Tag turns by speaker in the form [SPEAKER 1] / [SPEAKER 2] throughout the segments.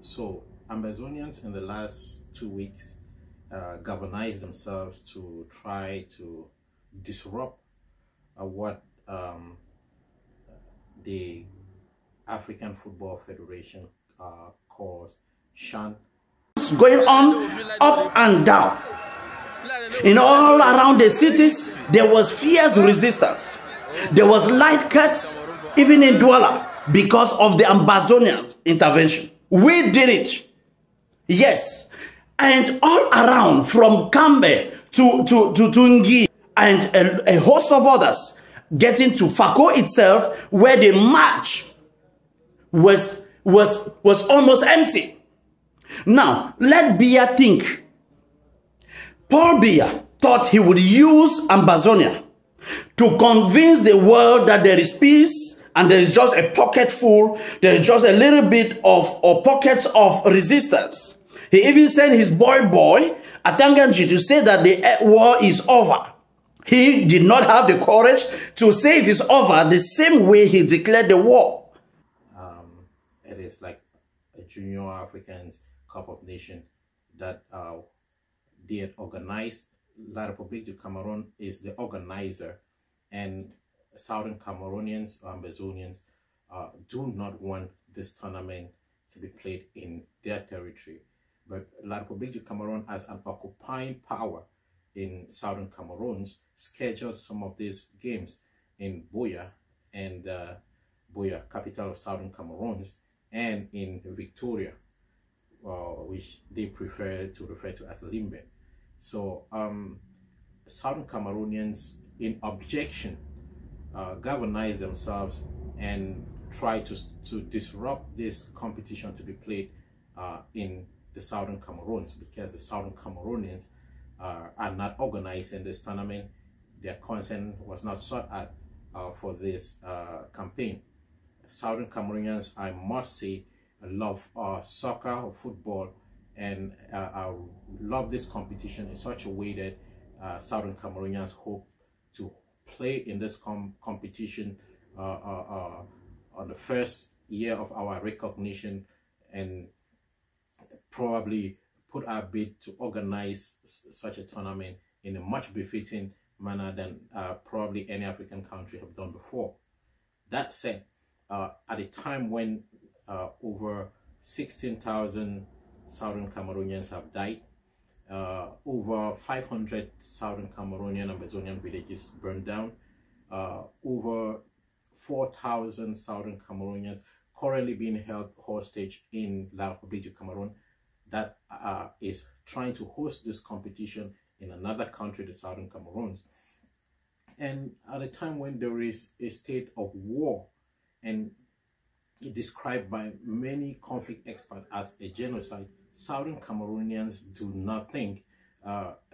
[SPEAKER 1] So Amazonians in the last 2 weeks galvanized themselves to try to disrupt what the African Football Federation calls SHAN.
[SPEAKER 2] Going on up and down. In all around the cities, there was fierce resistance. There was light cuts, even in Douala, because of the Amazonian intervention. We did it. Yes. And all around, from Kambe to Tungi, and a host of others, getting to Fako itself, where the march was almost empty. Now, let Biya think. Paul Biya thought he would use Amazonia to convince the world that there is peace and there is just a pocket full, there is just a little bit of or pockets of resistance. He even sent his boy Atanganji to say that the war is over. He did not have the courage to say it is over the same way he declared the war.
[SPEAKER 1] It is like a Junior African Cup of Nations that they had organized. La République du Cameroon is the organizer, and Southern Cameroonians or Amazonians do not want this tournament to be played in their territory. But La République du Cameroon, as an occupying power in Southern Cameroons, schedules some of these games in Buea, and Buea, capital of Southern Cameroons, and in Victoria, which they prefer to refer to as Limbe. So Southern Cameroonians, in objection, galvanize themselves and try to disrupt this competition to be played in the Southern Cameroons, because the Southern Cameroonians are not organized in this tournament. Their consent was not sought at for this campaign. Southern Cameroonians, I must say, love soccer or football, and love this competition in such a way that Southern Cameroonians hope to play in this competition on the first year of our recognition, and probably put our bid to organize such a tournament in a much befitting manner than probably any African country have done before. That said, at a time when over 16,000 Southern Cameroonians have died, over 500 Southern Cameroonian and Amazonian villages burned down, over 4,000 Southern Cameroonians currently being held hostage in La République du Cameroon, that is trying to host this competition in another country, the Southern Cameroons. And at a time when there is a state of war, and it described by many conflict experts as a genocide, Southern Cameroonians do not think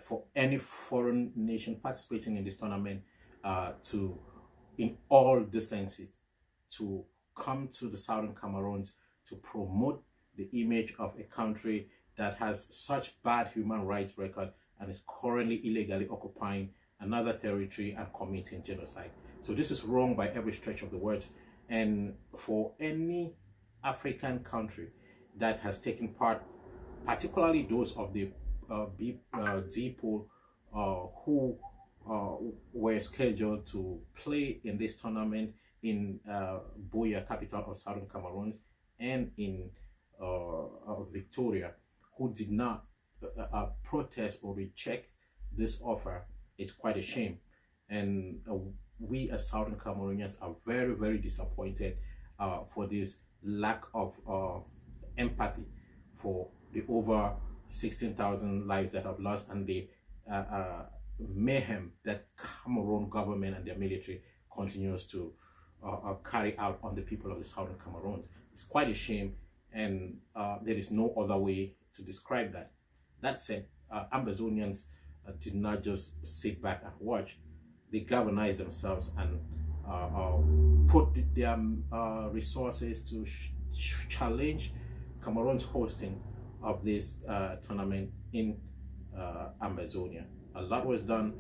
[SPEAKER 1] for any foreign nation participating in this tournament to, in all decency, to come to the Southern Cameroons to promote the image of a country that has such bad human rights record and is currently illegally occupying another territory and committing genocide. So this is wrong by every stretch of the word. And for any African country that has taken part, particularly those of the D-pool who were scheduled to play in this tournament in Buea, capital of Southern Cameroon, and in Victoria, who did not protest or reject this offer, it's quite a shame. And we as Southern Cameroonians are very, very disappointed for this lack of empathy for the over 16,000 lives that have lost, and the mayhem that Cameroon government and their military continues to carry out on the people of the Southern Cameroon. It's quite a shame, and there is no other way to describe that. That said, Amazonians did not just sit back and watch. They galvanized themselves and put their resources to challenge Cameroon's hosting of this tournament in Amazonia. A lot was done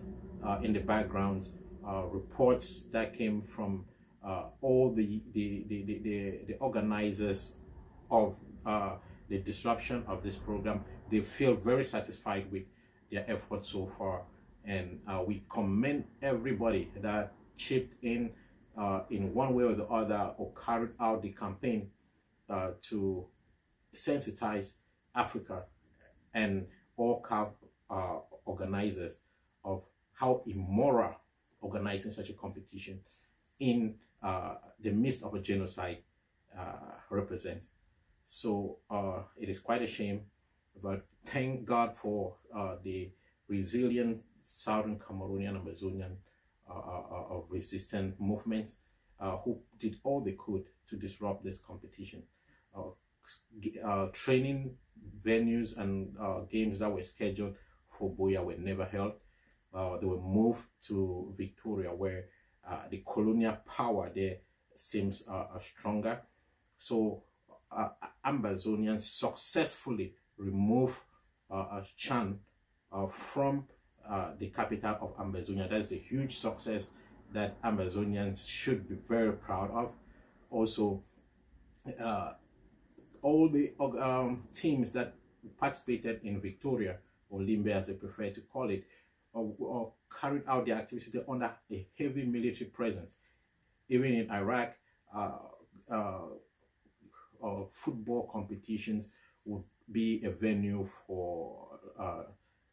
[SPEAKER 1] in the background. Reports that came from all the organizers of the disruption of this program. They feel very satisfied with their efforts so far, and we commend everybody that chipped in one way or the other, or carried out the campaign to sensitize Africa and all CAF organizers of how immoral organizing such a competition in the midst of a genocide represents. So it is quite a shame, but thank God for the resilient Southern Cameroonian, Amazonian resistant movements who did all they could to disrupt this competition. Training venues and games that were scheduled for Buea were never held. They were moved to Victoria, where the colonial power there seems stronger. So Ambazonians successfully removed Chan from the capital of Ambazonia. That is a huge success that Ambazonians should be very proud of. Also, all the teams that participated in Victoria, or Limbe as they prefer to call it, carried out their activity under a heavy military presence. Even in Iraq, football competitions would be a venue for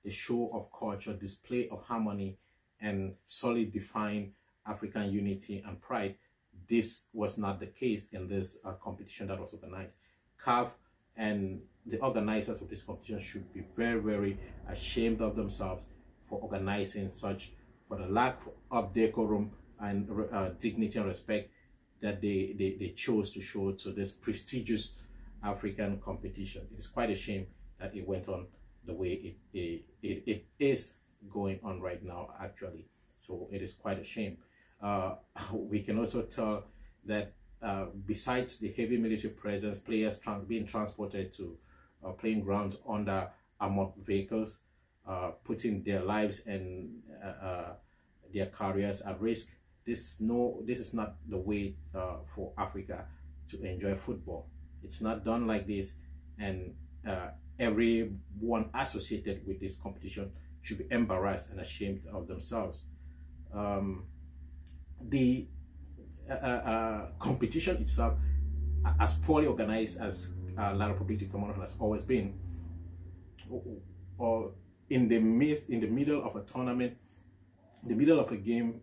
[SPEAKER 1] a show of culture, display of harmony, and solidifying African unity and pride. This was not the case in this competition that was organized. CAF and the organizers of this competition should be very, very ashamed of themselves for organizing such, for the lack of decorum and dignity and respect that they chose to show to this prestigious African competition. It is quite a shame that it went on the way it is going on right now, actually. So it is quite a shame. We can also tell that besides the heavy military presence, players being transported to playing grounds under armored vehicles, putting their lives and their careers at risk. This is not the way for Africa to enjoy football. It's not done like this, and everyone associated with this competition should be embarrassed and ashamed of themselves. The competition itself, as poorly organized as La République Cameroon has always been, or in the middle of a tournament, in the middle of a game,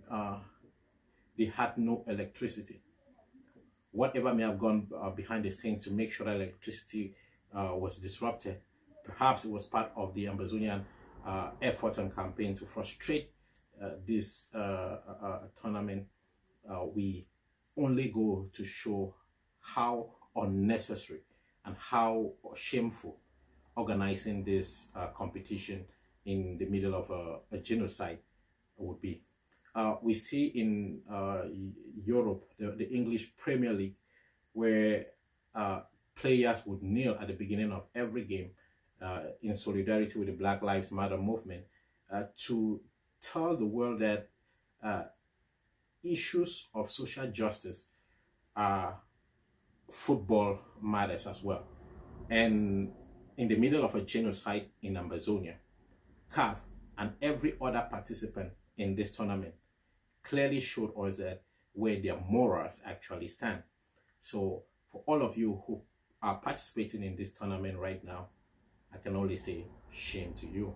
[SPEAKER 1] they had no electricity. Whatever may have gone behind the scenes to make sure that electricity was disrupted, perhaps it was part of the Ambazonian efforts and campaign to frustrate this tournament. We only go to show how unnecessary and how shameful organizing this competition in the middle of a genocide would be. We see in Europe, the English Premier League, where players would kneel at the beginning of every game in solidarity with the Black Lives Matter movement to tell the world that issues of social justice are football matters as well. And in the middle of a genocide in Ambazonia, CAF and every other participant in this tournament clearly showed us that where their morals actually stand. So for all of you who are participating in this tournament right now, I can only say shame to you.